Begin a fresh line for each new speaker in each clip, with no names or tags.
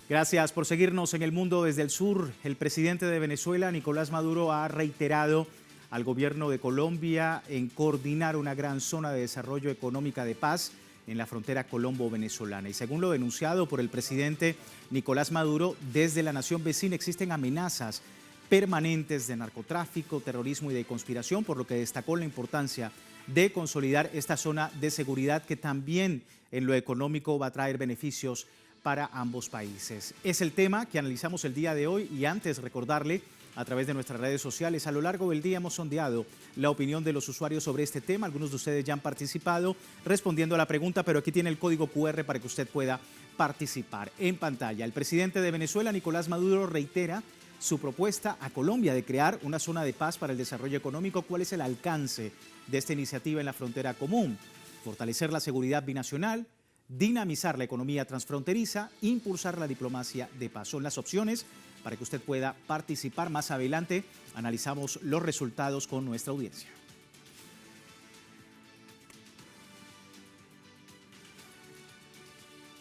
Gracias por seguirnos en El Mundo desde el Sur. El presidente de Venezuela, Nicolás Maduro, ha reiterado al gobierno de Colombia en coordinar una gran zona de desarrollo económica de paz en la frontera colombo-venezolana. Y según lo denunciado por el presidente Nicolás Maduro, desde la nación vecina existen amenazas permanentes de narcotráfico, terrorismo y de conspiración, por lo que destacó la importancia de consolidar esta zona de seguridad que también en lo económico va a traer beneficios para ambos países. Es el tema que analizamos el día de hoy y antes recordarle a través de nuestras redes sociales, a lo largo del día hemos sondeado la opinión de los usuarios sobre este tema. Algunos de ustedes ya han participado respondiendo a la pregunta, pero aquí tiene el código QR para que usted pueda participar. En pantalla, el presidente de Venezuela, Nicolás Maduro, reitera su propuesta a Colombia de crear una zona de paz para el desarrollo económico. ¿Cuál es el alcance de esta iniciativa en la frontera común? Fortalecer la seguridad binacional, dinamizar la economía transfronteriza, impulsar la diplomacia de paz. Son las opciones para que usted pueda participar. Más adelante analizamos los resultados con nuestra audiencia.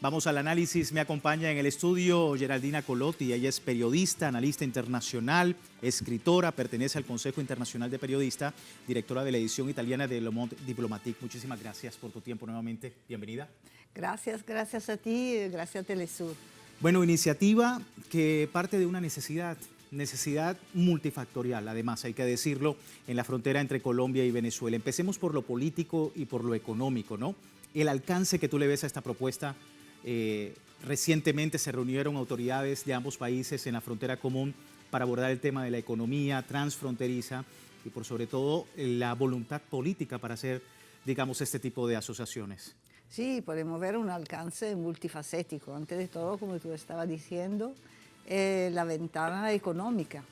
Vamos al análisis. Me acompaña en el estudio Geraldina Colotti. Ella es periodista, analista internacional, escritora, pertenece al Consejo Internacional de Periodistas, directora de la edición italiana de Le Monde Diplomatique. Muchísimas gracias por tu tiempo nuevamente. Bienvenida.
Gracias a ti, gracias a Telesur.
Bueno, iniciativa que parte de una necesidad multifactorial, además hay que decirlo, en la frontera entre Colombia y Venezuela. Empecemos por lo político y por lo económico, ¿no? El alcance que tú le ves a esta propuesta. Recientemente se reunieron autoridades de ambos países en la frontera común para abordar el tema de la economía transfronteriza y por sobre todo la voluntad política para hacer, digamos, este tipo de asociaciones.
Sí, podemos ver un alcance multifacético. Antes de todo, como tú estabas diciendo, la ventana económica,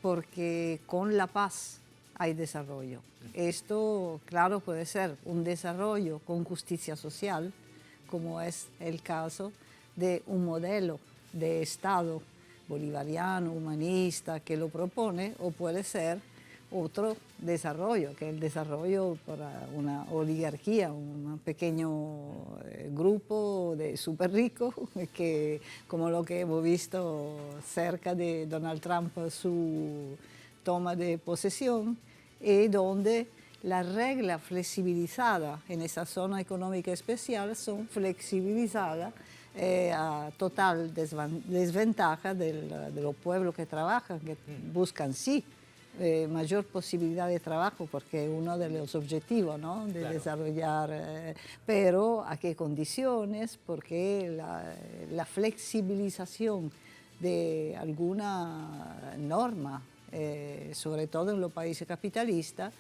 porque con la paz hay desarrollo. Esto, claro, puede ser un desarrollo con justicia social, como es el caso de un modelo de Estado bolivariano, humanista, que lo propone, o puede ser otro desarrollo, que es el desarrollo para una oligarquía, un pequeño grupo de súper ricos, que, como lo que hemos visto cerca de Donald Trump, su toma de posesión, y donde las reglas flexibilizadas en esa zona económica especial son flexibilizadas a total desventaja de los pueblos que trabajan, que buscan sí mayor posibilidad de trabajo, porque es uno de los objetivos, ¿no? De claro. Desarrollar, pero a qué condiciones, porque la flexibilización de alguna norma, sobre todo en los países capitalistas,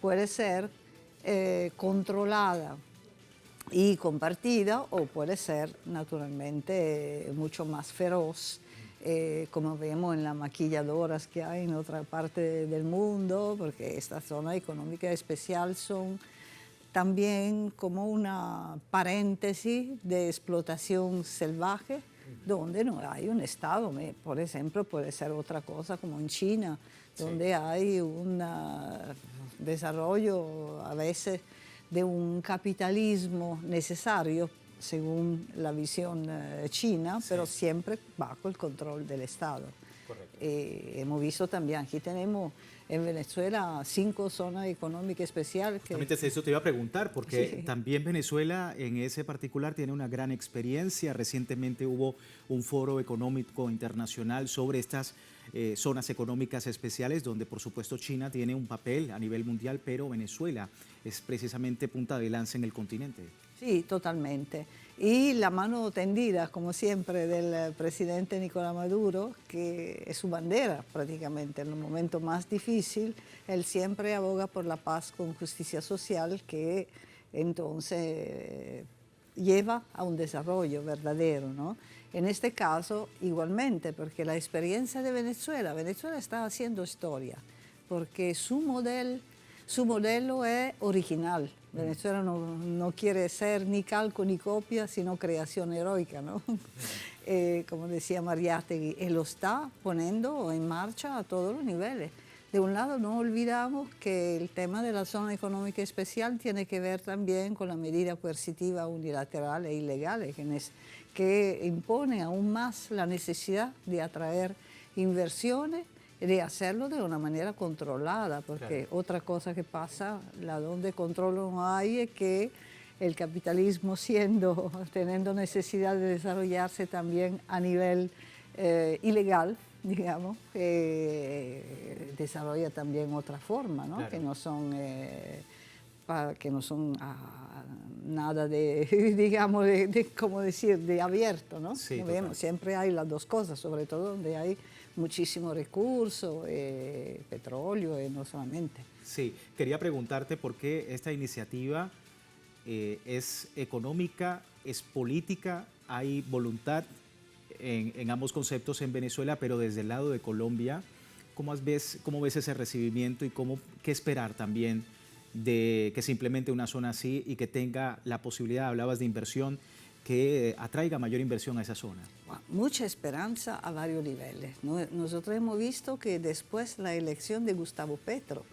puede ser controlada y compartida o puede ser naturalmente mucho más feroz, como vemos en las maquilladoras que hay en otra parte del mundo, porque esta zona económica especial son también como una paréntesis de explotación salvaje, donde no hay un Estado. Por ejemplo, puede ser otra cosa como en China, donde sí. Hay un desarrollo a veces de un capitalismo necesario según la visión china, sí. Pero siempre bajo el control del Estado. Hemos visto también, aquí tenemos en Venezuela 5 zonas económicas especiales.
Justamente eso te iba a preguntar, porque
sí.
También Venezuela en ese particular tiene una gran experiencia. Recientemente hubo un foro económico internacional sobre estas zonas económicas especiales, donde por supuesto China tiene un papel a nivel mundial, pero Venezuela es precisamente punta de lanza en el continente.
Sí, totalmente. Y la mano tendida, como siempre, del presidente Nicolás Maduro, que es su bandera prácticamente. En los momentos más difíciles, él siempre aboga por la paz con justicia social, que entonces lleva a un desarrollo verdadero, ¿no? En este caso, igualmente, porque la experiencia de Venezuela está haciendo historia, porque su modelo es original. Venezuela no quiere ser ni calco ni copia, sino creación heroica, ¿no? Como decía Mariátegui, y lo está poniendo en marcha a todos los niveles. De un lado, no olvidamos que el tema de la zona económica especial tiene que ver también con la medida coercitiva unilateral e ilegal que impone aún más la necesidad de atraer inversiones y de hacerlo de una manera controlada, porque otra cosa que pasa, la donde control no hay, es que el capitalismo teniendo necesidad de desarrollarse también a nivel ilegal, digamos, desarrolla también otra forma, ¿no? Que no son, nada de, digamos, ¿cómo decir?, de abierto, ¿no?
Sí,
siempre hay las dos cosas, sobre todo donde hay muchísimo recurso, petróleo, no solamente.
Sí, quería preguntarte por qué esta iniciativa es económica, es política, hay voluntad en ambos conceptos en Venezuela, pero desde el lado de Colombia, ¿cómo ves ese recibimiento y qué esperar también de que se implemente una zona así y que tenga la posibilidad, hablabas de inversión, que atraiga mayor inversión a esa zona?
Mucha esperanza a varios niveles. Nosotros hemos visto que después la elección de Gustavo Petro,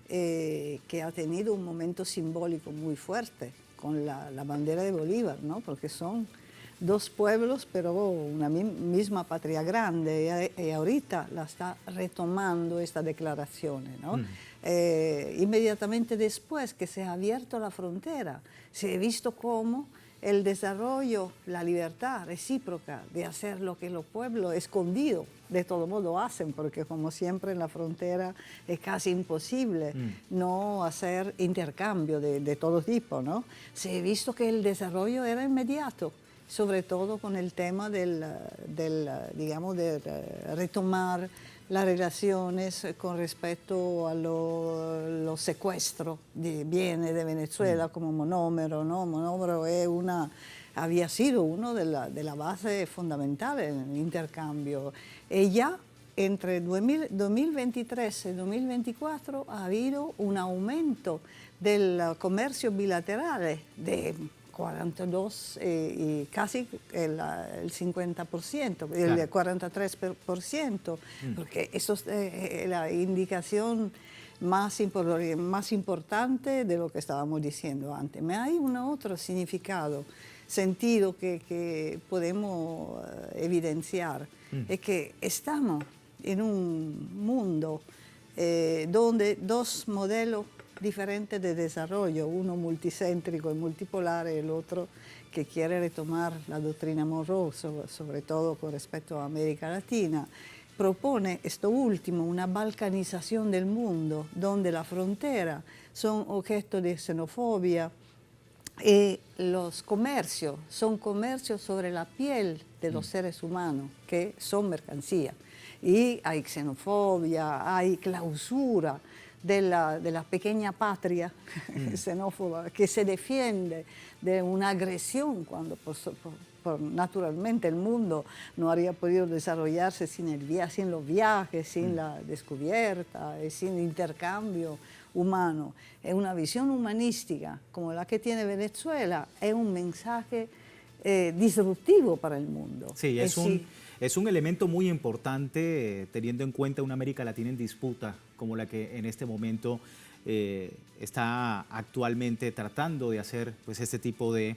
que ha tenido un momento simbólico muy fuerte con la bandera de Bolívar, ¿no? Porque son dos pueblos, pero una misma patria grande, y ahorita la está retomando estas declaraciones, ¿no? Inmediatamente después que se ha abierto la frontera, se ha visto cómo el desarrollo, la libertad recíproca de hacer lo que los pueblos escondidos de todo modo hacen, porque como siempre en la frontera es casi imposible no hacer intercambio de todo tipo, ¿no? Se ha visto que el desarrollo era inmediato, sobre todo con el tema digamos, de retomar las relaciones con respecto a los secuestros de bienes de Venezuela como monómero, ¿no? Monómero había sido uno de la base fundamental en el intercambio. Y ya entre 2023 y 2024 ha habido un aumento del comercio bilateral de 42 y casi el 50%, el 43%, porque eso es la indicación más importante de lo que estábamos diciendo antes. Pero hay otro sentido que podemos evidenciar, es que estamos en un mundo donde dos modelos diferentes de desarrollo, uno multicéntrico y multipolar, y el otro que quiere retomar la doctrina Monroe, sobre todo con respecto a América Latina, propone esto último, una balcanización del mundo, donde las fronteras son objeto de xenofobia y los comercios son comercios sobre la piel de los seres humanos, que son mercancía. Y hay xenofobia, hay clausura de la pequeña patria xenófoba que se defiende de una agresión cuando naturalmente el mundo no habría podido desarrollarse sin los viajes, sin la descubierta, sin intercambio humano. Es una visión humanística como la que tiene Venezuela, es un mensaje disruptivo para el mundo.
Sí, es un elemento muy importante teniendo en cuenta una América Latina en disputa como la que en este momento está actualmente tratando de hacer pues, este tipo de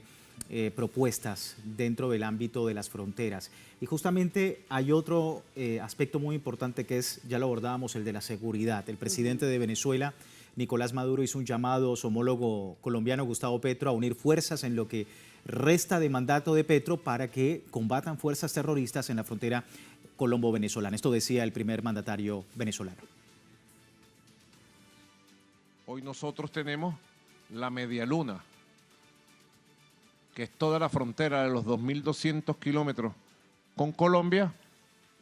propuestas dentro del ámbito de las fronteras. Y justamente hay otro aspecto muy importante que es, ya lo abordábamos, el de la seguridad. El presidente de Venezuela, Nicolás Maduro, hizo un llamado a su homólogo colombiano Gustavo Petro a unir fuerzas en lo que resta de mandato de Petro para que combatan fuerzas terroristas en la frontera colombo-venezolana. Esto decía el primer mandatario venezolano.
Hoy nosotros tenemos la media luna, que es toda la frontera de los 2.200 kilómetros con Colombia,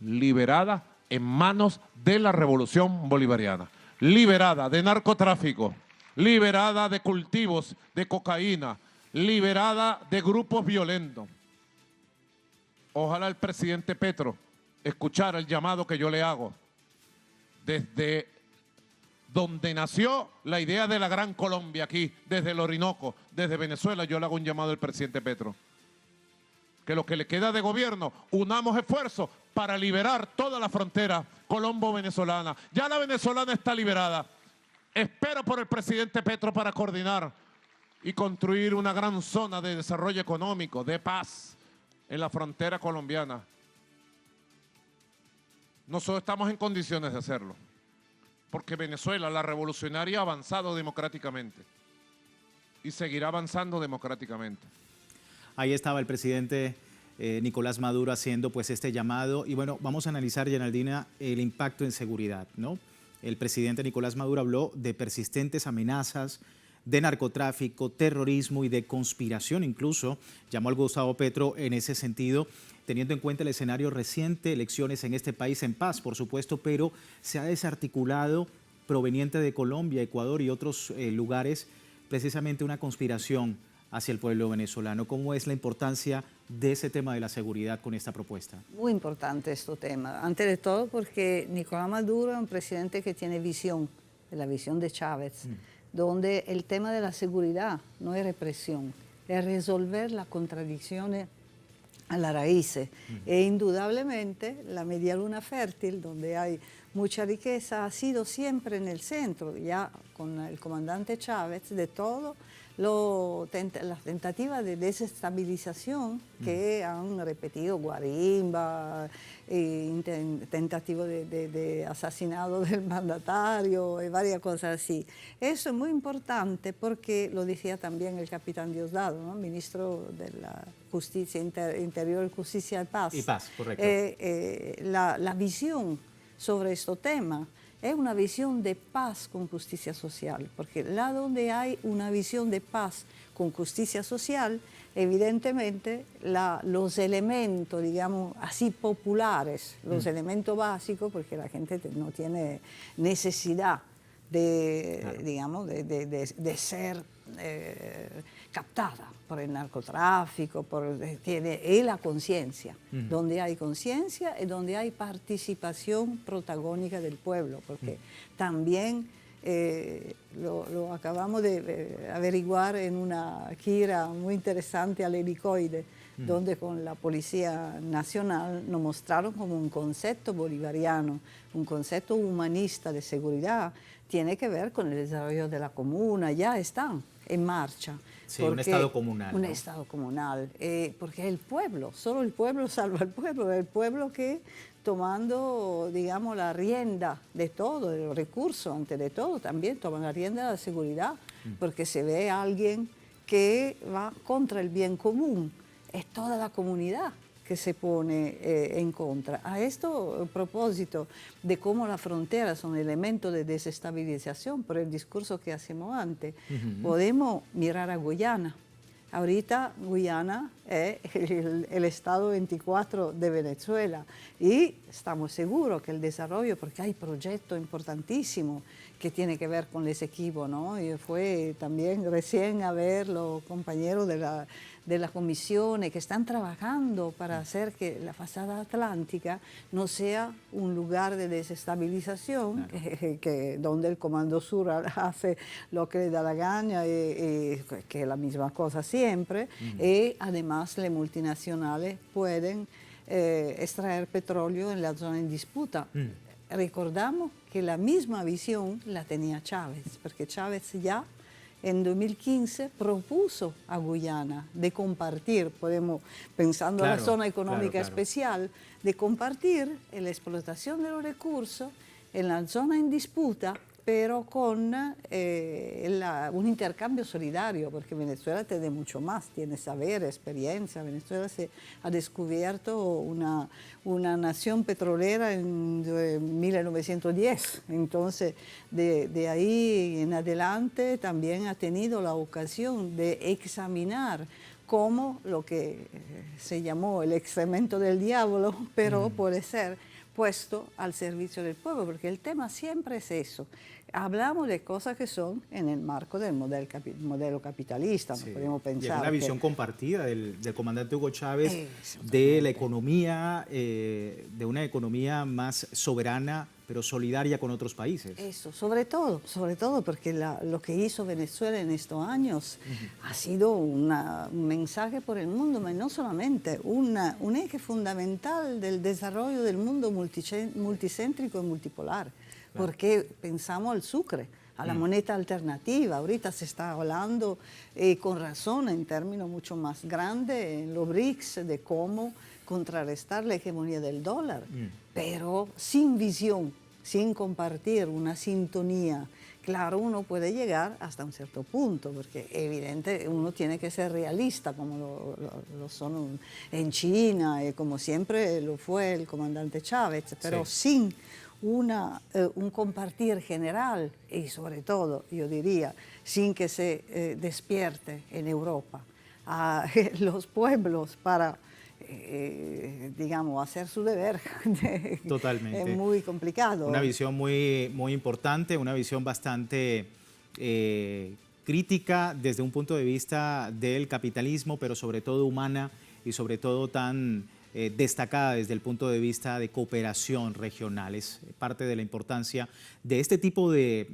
liberada en manos de la revolución bolivariana, liberada de narcotráfico, liberada de cultivos de cocaína, liberada de grupos violentos. Ojalá el presidente Petro escuchara el llamado que yo le hago desde donde nació la idea de la Gran Colombia, aquí, desde el Orinoco, desde Venezuela. Yo le hago un llamado al presidente Petro. Que lo que le queda de gobierno, unamos esfuerzos para liberar toda la frontera colombo-venezolana. Ya la venezolana está liberada. Espero por el presidente Petro para coordinar y construir una gran zona de desarrollo económico, de paz, en la frontera colombiana. Nosotros estamos en condiciones de hacerlo, porque Venezuela, la revolucionaria, ha avanzado democráticamente y seguirá avanzando democráticamente.
Ahí estaba el presidente Nicolás Maduro haciendo pues este llamado. Y bueno, vamos a analizar, Geraldina, el impacto en seguridad, ¿no? El presidente Nicolás Maduro habló de persistentes amenazas, de narcotráfico, terrorismo y de conspiración. Incluso llamó al Gustavo Petro en ese sentido, teniendo en cuenta el escenario reciente, elecciones en este país en paz, por supuesto, pero se ha desarticulado, proveniente de Colombia, Ecuador y otros lugares, precisamente una conspiración hacia el pueblo venezolano. ¿Cómo es la importancia de ese tema de la seguridad con esta propuesta?
Muy importante este tema, antes de todo porque Nicolás Maduro es un presidente que tiene visión, la visión de Chávez, donde el tema de la seguridad no es represión, es resolver las contradicciones a la raíz. E indudablemente la media luna fértil, donde hay mucha riqueza, ha sido siempre en el centro, ya con el comandante Chávez, de todo las tentativas de desestabilización que han repetido Guarimba, tentativo de asesinato del mandatario y varias cosas así. Eso es muy importante porque lo decía también el capitán Diosdado, ¿no? Ministro de la Justicia Interior, Justicia y Paz.
Y paz, correcto.
La visión sobre este tema es una visión de paz con justicia social, porque là donde hay una visión de paz con justicia social, evidentemente los elementos, digamos, así populares, los elementos básicos, porque la gente no tiene necesidad de, claro, digamos, de ser captada por el narcotráfico, y la conciencia. Donde hay conciencia es donde hay participación protagónica del pueblo, porque también lo acabamos de averiguar en una gira muy interesante al Helicoide, donde con la Policía Nacional nos mostraron como un concepto bolivariano, un concepto humanista de seguridad, tiene que ver con el desarrollo de la comuna, ya están en marcha.
Sí, un estado comunal.
Un
¿no?
estado comunal, porque el pueblo, solo el pueblo salva al pueblo, el pueblo que tomando, digamos, la rienda de todo, de los recursos, antes de todo, también toma la rienda de la seguridad, porque se ve a alguien que va contra el bien común, es toda la comunidad que se pone en contra. A esto, a propósito de cómo las fronteras son elementos de desestabilización, por el discurso que hacemos antes, podemos mirar a Guyana. Ahorita Guyana es el estado 24 de Venezuela y estamos seguros que el desarrollo, porque hay proyectos importantísimos que tienen que ver con ese equipo, ¿no? Y fue también recién a ver los compañeros de las comisiones que están trabajando para hacer que la fachada atlántica no sea un lugar de desestabilización, claro, donde el Comando Sur hace lo que le da la gana, que es la misma cosa siempre, y además las multinacionales pueden extraer petróleo en la zona en disputa. Recordamos que la misma visión la tenía Chávez, porque Chávez ya en 2015 propuso a Guyana de compartir, pensando en la zona económica especial, de compartir la explotación de los recursos en la zona en disputa, pero con un intercambio solidario, porque Venezuela tiene mucho más, tiene saber, experiencia. Venezuela se ha descubierto una nación petrolera en 1910, entonces de ahí en adelante también ha tenido la ocasión de examinar cómo lo que se llamó el excremento del diablo, pero puede ser puesto al servicio del pueblo, porque el tema siempre es eso. Hablamos de cosas que son en el marco del modelo capitalista, no podemos pensar.
Y una visión compartida del comandante Hugo Chávez de la economía, de una economía más soberana, pero solidaria con otros países.
Eso, sobre todo porque lo que hizo Venezuela en estos años ha sido un mensaje por el mundo, pero no solamente, un eje fundamental del desarrollo del mundo multicéntrico y multipolar. Porque pensamos al Sucre, a la moneda alternativa. Ahorita se está hablando con razón en términos mucho más grandes en los BRICS de cómo contrarrestar la hegemonía del dólar, pero sin visión, sin compartir una sintonía. Claro, uno puede llegar hasta un cierto punto, porque evidente uno tiene que ser realista, como lo son en China, y como siempre lo fue el comandante Chávez, pero sin un compartir general y sobre todo, yo diría, sin que se despierte en Europa a los pueblos para digamos, hacer su deber.
Totalmente.
Es muy complicado.
Una visión muy, muy importante, una visión bastante crítica desde un punto de vista del capitalismo, pero sobre todo humana y sobre todo tan destacada desde el punto de vista de cooperación regional. Es parte de la importancia de este tipo de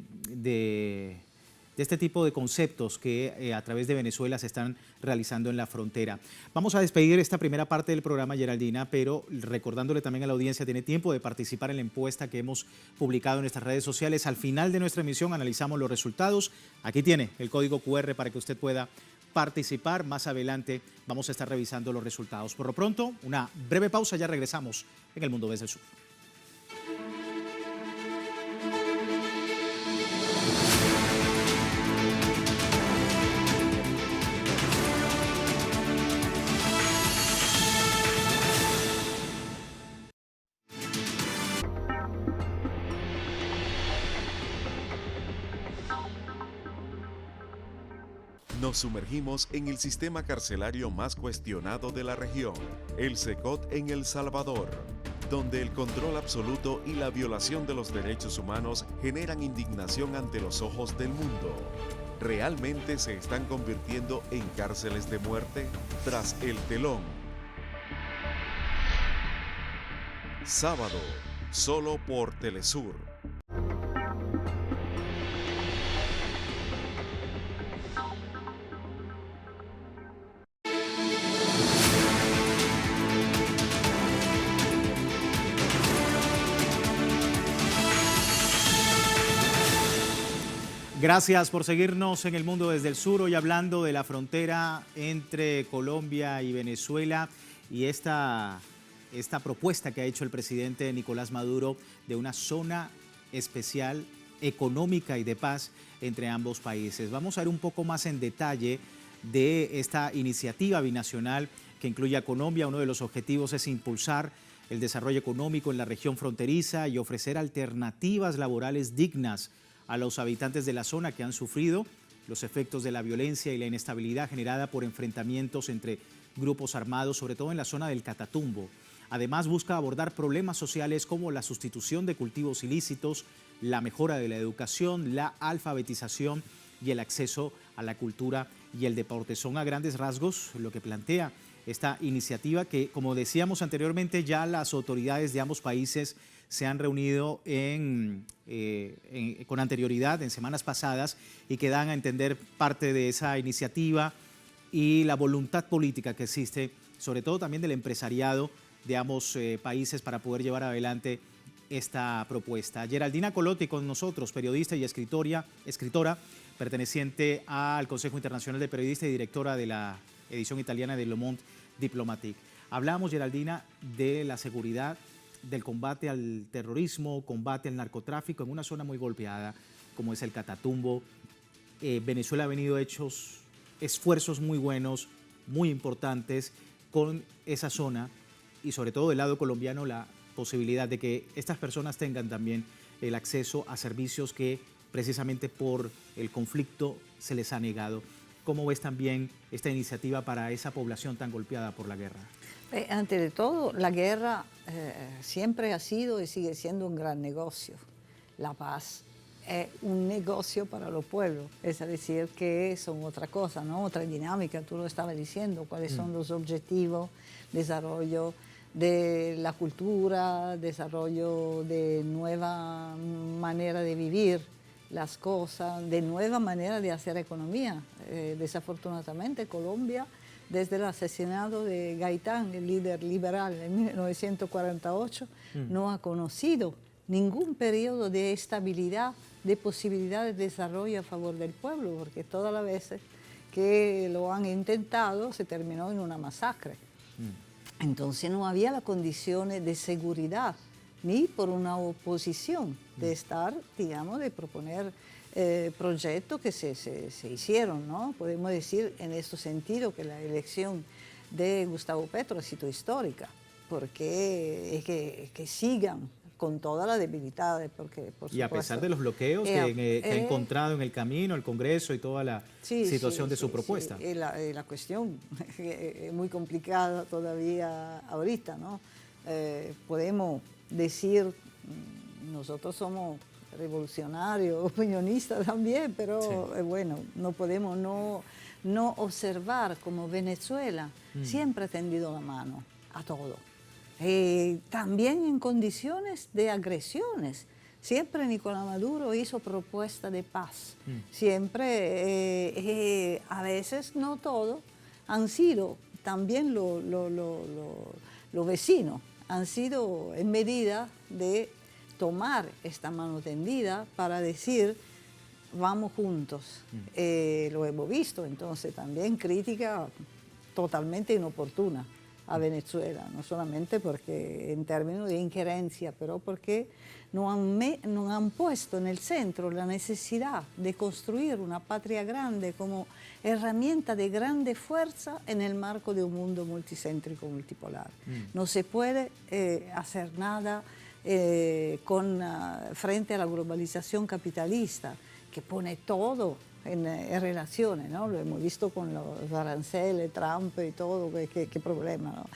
conceptos que a través de Venezuela se están realizando en la frontera. Vamos a despedir esta primera parte del programa, Geraldina, pero recordándole también a la audiencia, tiene tiempo de participar en la encuesta que hemos publicado en nuestras redes sociales. Al final de nuestra emisión analizamos los resultados. Aquí tiene el código QR para que usted pueda participar. Más adelante vamos a estar revisando los resultados. Por lo pronto, una breve pausa, ya regresamos en El Mundo desde el Sur.
Nos sumergimos en el sistema carcelario más cuestionado de la región, el SECOT en El Salvador, donde el control absoluto y la violación de los derechos humanos generan indignación ante los ojos del mundo. ¿Realmente se están convirtiendo en cárceles de muerte? Tras el telón. Sábado, solo por Telesur.
Gracias por seguirnos en El Mundo desde el Sur, hoy hablando de la frontera entre Colombia y Venezuela y esta propuesta que ha hecho el presidente Nicolás Maduro de una zona especial económica y de paz entre ambos países. Vamos a ver un poco más en detalle de esta iniciativa binacional que incluye a Colombia. Uno de los objetivos es impulsar el desarrollo económico en la región fronteriza y ofrecer alternativas laborales dignas a los habitantes de la zona que han sufrido los efectos de la violencia y la inestabilidad generada por enfrentamientos entre grupos armados, sobre todo en la zona del Catatumbo. Además, busca abordar problemas sociales como la sustitución de cultivos ilícitos, la mejora de la educación, la alfabetización y el acceso a la cultura y el deporte. Son a grandes rasgos lo que plantea esta iniciativa que, como decíamos anteriormente, ya las autoridades de ambos países se han reunido con anterioridad en semanas pasadas y que dan a entender parte de esa iniciativa y la voluntad política que existe, sobre todo también del empresariado de ambos países para poder llevar adelante esta propuesta. Geraldina Colotti con nosotros, periodista y escritora, perteneciente al Consejo Internacional de Periodistas y directora de la edición italiana de Le Monde Diplomatique. Hablamos, Geraldina, de la seguridad, del combate al terrorismo, combate al narcotráfico en una zona muy golpeada como es el Catatumbo. Venezuela ha venido hechos esfuerzos muy buenos, muy importantes con esa zona y sobre todo del lado colombiano la posibilidad de que estas personas tengan también el acceso a servicios que precisamente por el conflicto se les ha negado. ¿Cómo ves también esta iniciativa para esa población tan golpeada por la guerra?
Antes de todo, la guerra siempre ha sido y sigue siendo un gran negocio. La paz es un negocio para los pueblos, es decir, que son otra cosa, ¿no? Otra dinámica, tú lo estabas diciendo, cuáles son los objetivos, desarrollo de la cultura, desarrollo de nueva manera de vivir las cosas, de nueva manera de hacer economía. Desafortunadamente, Colombia, desde el asesinato de Gaitán, el líder liberal en 1948, no ha conocido ningún periodo de estabilidad, de posibilidad de desarrollo a favor del pueblo, porque todas las veces que lo han intentado se terminó en una masacre. Entonces no había las condiciones de seguridad, ni por una oposición de estar, digamos, de proponer proyectos que se hicieron, ¿no? Podemos decir en este sentido que la elección de Gustavo Petro ha sido histórica, porque es que sigan con todas las debilidades. Porque, por
y a pesar de los bloqueos que ha encontrado en el camino, el Congreso y toda la situación de su propuesta.
Sí. La cuestión es muy complicada todavía ahorita, ¿no? Podemos decir, nosotros somos revolucionarios, opinionistas también, pero bueno, no podemos no observar como Venezuela siempre ha tendido la mano a todo. También en condiciones de agresiones. Siempre Nicolás Maduro hizo propuesta de paz. Siempre, a veces no todo, han sido también los vecinos, han sido en medida de tomar esta mano tendida para decir, vamos juntos. Lo hemos visto, entonces también crítica totalmente inoportuna a Venezuela, no solamente porque en términos de injerencia, pero porque no han puesto en el centro la necesidad de construir una patria grande como herramienta de grande fuerza en el marco de un mundo multicéntrico, multipolar. No se puede hacer nada frente a la globalización capitalista que pone todo en relaciones, ¿no? Lo hemos visto con los aranceles, Trump y todo, qué problema, ¿no?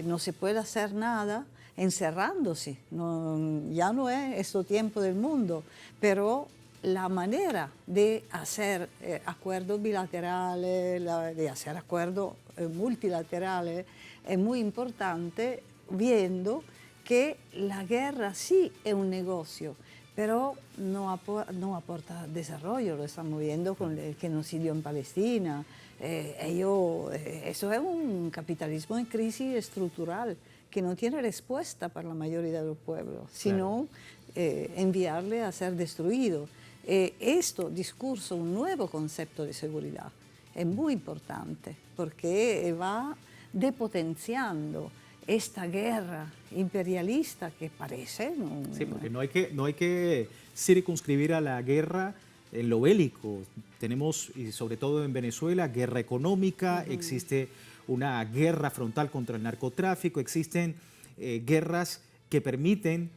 No se puede hacer nada encerrándose, ya no es este tiempo del mundo, pero la manera de hacer acuerdos bilaterales, de hacer acuerdos multilaterales es muy importante, viendo que la guerra sí es un negocio, pero no aporta desarrollo. Lo estamos viendo con el genocidio en Palestina. Eso es un capitalismo en crisis estructural que no tiene respuesta para la mayoría de los pueblos, sino enviarle a ser destruido. Este discurso, un nuevo concepto de seguridad, es muy importante porque va depotenciando esta guerra imperialista que parece.
Sí, porque no hay que circunscribir a la guerra en lo bélico. Tenemos, y sobre todo en Venezuela, guerra económica, existe una guerra frontal contra el narcotráfico, existen guerras que permiten,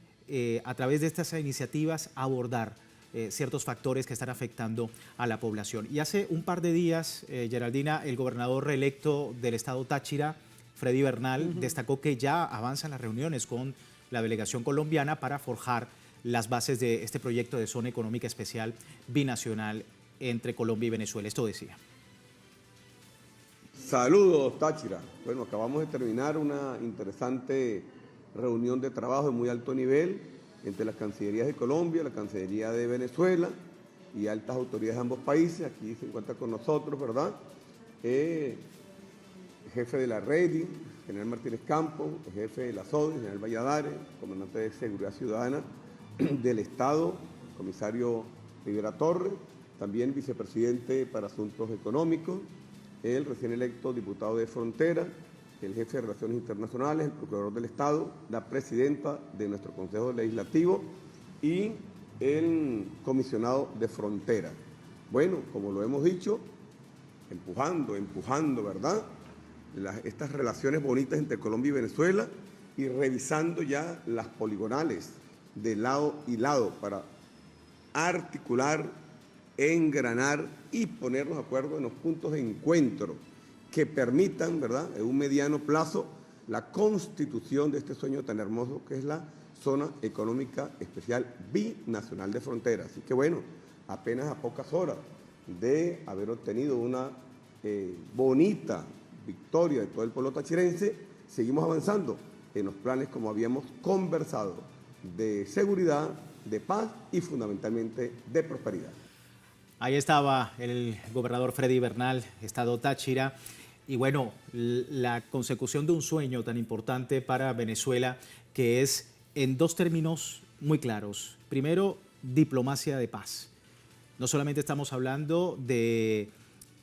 a través de estas iniciativas, abordar ciertos factores que están afectando a la población. Y hace un par de días, Geraldina, el gobernador reelecto del estado Táchira, Freddy Bernal, destacó que ya avanzan las reuniones con la delegación colombiana para forjar las bases de este proyecto de zona económica especial binacional entre Colombia y Venezuela. Esto decía.
Saludos, Táchira. Bueno, acabamos de terminar una interesante reunión de trabajo de muy alto nivel entre las Cancillerías de Colombia, la Cancillería de Venezuela y altas autoridades de ambos países. Aquí se encuentra con nosotros, ¿verdad? Jefe de la REDI, general Martínez Campos, jefe de la SODE, general Valladares, comandante de Seguridad Ciudadana del Estado, comisario Rivera Torres, también vicepresidente para Asuntos Económicos, el recién electo diputado de Frontera, el jefe de Relaciones Internacionales, el procurador del Estado, la presidenta de nuestro Consejo Legislativo y el comisionado de Frontera. Bueno, como lo hemos dicho, empujando, ¿verdad?, estas relaciones bonitas entre Colombia y Venezuela y revisando ya las poligonales de lado y lado para articular, engranar y ponernos de acuerdo en los puntos de encuentro que permitan, ¿verdad?, en un mediano plazo, la constitución de este sueño tan hermoso que es la Zona Económica Especial Binacional de Frontera. Así que bueno, apenas a pocas horas de haber obtenido una bonita victoria de todo el pueblo tachirense, seguimos avanzando en los planes como habíamos conversado, de seguridad, de paz y fundamentalmente de prosperidad.
Ahí estaba el gobernador Freddy Bernal, estado Táchira, y bueno, la consecución de un sueño tan importante para Venezuela, que es en dos términos muy claros. Primero, diplomacia de paz. No solamente estamos hablando de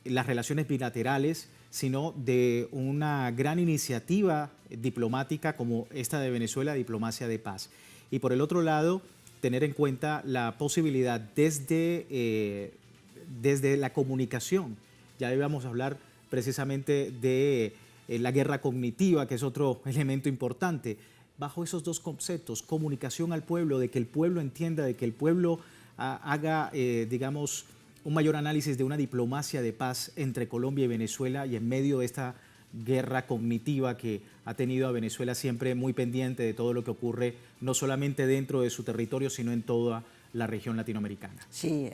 las relaciones bilaterales, sino de una gran iniciativa diplomática como esta de Venezuela, diplomacia de paz. Y por el otro lado, tener en cuenta la posibilidad desde la comunicación. Ya íbamos a hablar precisamente de la guerra cognitiva, que es otro elemento importante. Bajo esos dos conceptos, comunicación al pueblo, de que el pueblo entienda, de que el pueblo haga, digamos, un mayor análisis de una diplomacia de paz entre Colombia y Venezuela y en medio de esta guerra cognitiva que ha tenido a Venezuela siempre muy pendiente de todo lo que ocurre, no solamente dentro de su territorio, sino en toda la región latinoamericana.
Sí,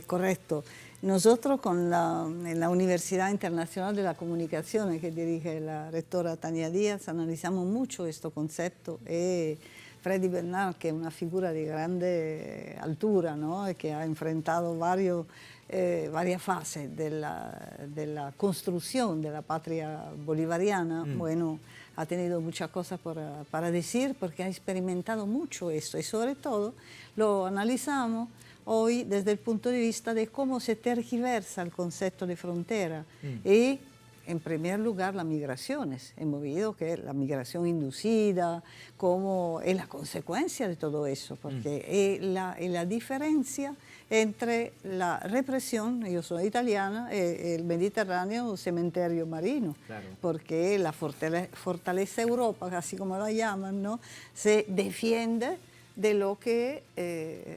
correcto. Nosotros en la Universidad Internacional de la Comunicación, que dirige la rectora Tania Díaz, analizamos mucho este concepto. Freddy Bernal, que es una figura de grande altura, ¿no? Que ha enfrentado varias fases de la construcción de la patria bolivariana, bueno, ha tenido muchas cosas para decir porque ha experimentado mucho esto y sobre todo lo analizamos hoy desde el punto de vista de cómo se tergiversa el concepto de frontera y en primer lugar las migraciones. Hemos visto que la migración inducida como es la consecuencia de todo eso, porque es la diferencia entre la represión, yo soy italiana, el Mediterráneo cementerio marino, claro. Porque la fortaleza Europa, así como la llaman, ¿no? Se defiende de lo que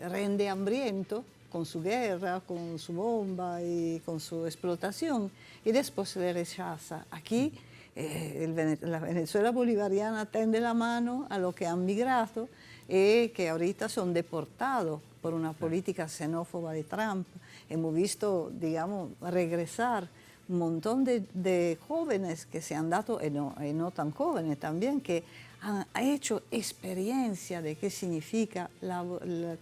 rende hambriento con su guerra, con su bomba y con su explotación, y después se le rechaza. Aquí la Venezuela bolivariana tende la mano a los que han migrado y que ahorita son deportados por una política xenófoba de Trump. Hemos visto, digamos, regresar un montón de jóvenes que se han dado, y no tan jóvenes también, que han hecho experiencia de qué significa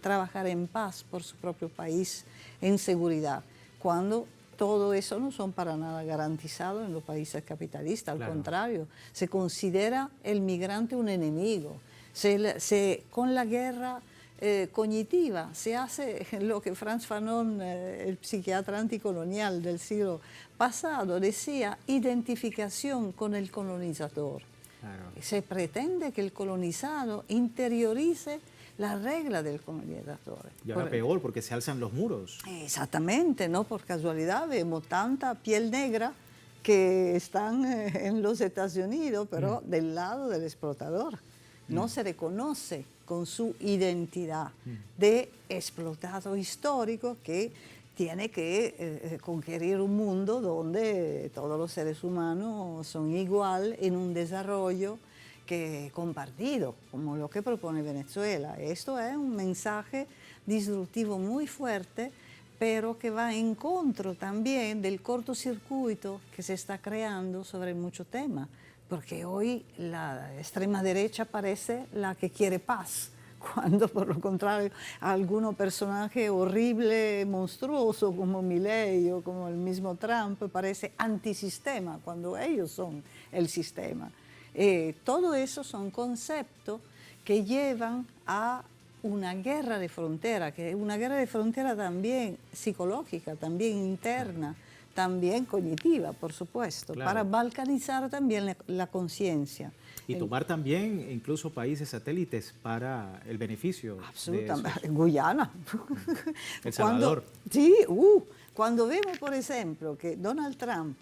trabajar en paz por su propio país, en seguridad, cuando todo eso no son para nada garantizado en los países capitalistas, al contrario, se considera el migrante un enemigo. Con la guerra cognitiva se hace lo que Frantz Fanon, el psiquiatra anticolonial del siglo pasado, decía: identificación con el colonizador. Claro. Se pretende que el colonizado interiorice la regla del colonizador.
Y ahora peor, porque se alzan los muros.
Exactamente, no por casualidad vemos tanta piel negra que están en los Estados Unidos, pero del lado del explotador. No se reconoce con su identidad de explotado histórico que tiene que conquistar un mundo donde todos los seres humanos son igual en un desarrollo compartido, como lo que propone Venezuela. Esto es un mensaje disruptivo muy fuerte, pero que va en contra también del cortocircuito que se está creando sobre muchos temas, porque hoy la extrema derecha parece la que quiere paz, cuando por lo contrario algunos personajes horribles, monstruosos como Milei o como el mismo Trump parece antisistema cuando ellos son el sistema. Todo eso son conceptos que llevan a una guerra de frontera, que es una guerra de frontera también psicológica, también interna, también cognitiva, por supuesto, claro, para balcanizar también la conciencia.
Y tomar también incluso países satélites para el beneficio.
Absolutamente. Guyana.
El Salvador.
Cuando vemos, por ejemplo, que Donald Trump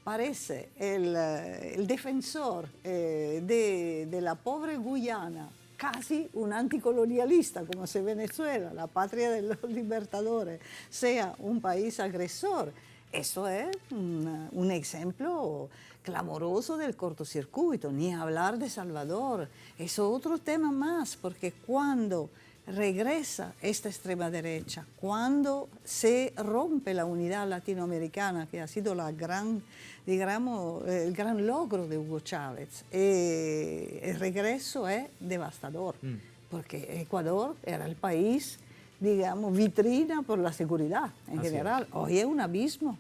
parece el defensor de la pobre Guyana, casi un anticolonialista, como se Venezuela, la patria de los libertadores, sea un país agresor. Eso es un ejemplo clamoroso del cortocircuito, ni hablar de Salvador. Es otro tema más, porque cuando regresa esta extrema derecha, cuando se rompe la unidad latinoamericana, que ha sido el gran logro de Hugo Chávez, el regreso es devastador, porque Ecuador era el país, digamos, vitrina por la seguridad en general. Hoy es un abismo.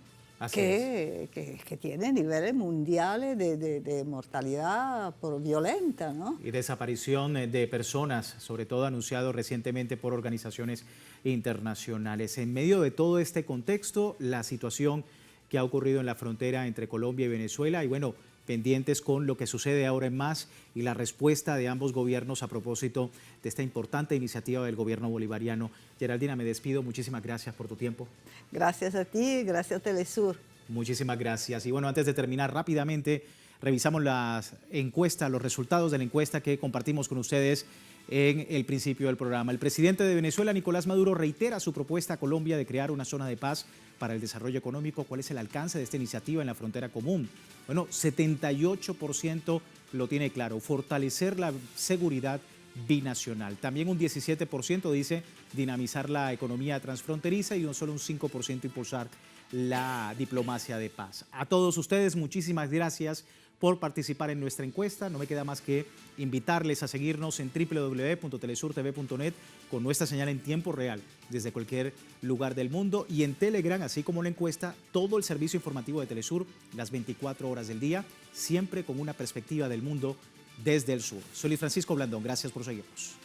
que tiene niveles mundiales de mortalidad violenta, ¿no?
Y desaparición de personas, sobre todo anunciado recientemente por organizaciones internacionales. En medio de todo este contexto, la situación que ha ocurrido en la frontera entre Colombia y Venezuela, y bueno, pendientes con lo que sucede ahora en más y la respuesta de ambos gobiernos a propósito de esta importante iniciativa del gobierno bolivariano. Geraldina, me despido. Muchísimas gracias por tu tiempo.
Gracias a ti, gracias a Telesur.
Muchísimas gracias. Y bueno, antes de terminar rápidamente, revisamos las encuestas, los resultados de la encuesta que compartimos con ustedes en el principio del programa. El presidente de Venezuela, Nicolás Maduro, reitera su propuesta a Colombia de crear una zona de paz para el desarrollo económico. ¿Cuál es el alcance de esta iniciativa en la frontera común? Bueno, 78% lo tiene claro, fortalecer la seguridad binacional. También un 17% dice dinamizar la economía transfronteriza y solo un 5% impulsar la diplomacia de paz. A todos ustedes, muchísimas gracias por participar en nuestra encuesta. No me queda más que invitarles a seguirnos en www.telesurtv.net con nuestra señal en tiempo real desde cualquier lugar del mundo y en Telegram, así como la encuesta, todo el servicio informativo de Telesur las 24 horas del día, siempre con una perspectiva del mundo desde el sur. Soy Luis Francisco Blandón, gracias por seguirnos.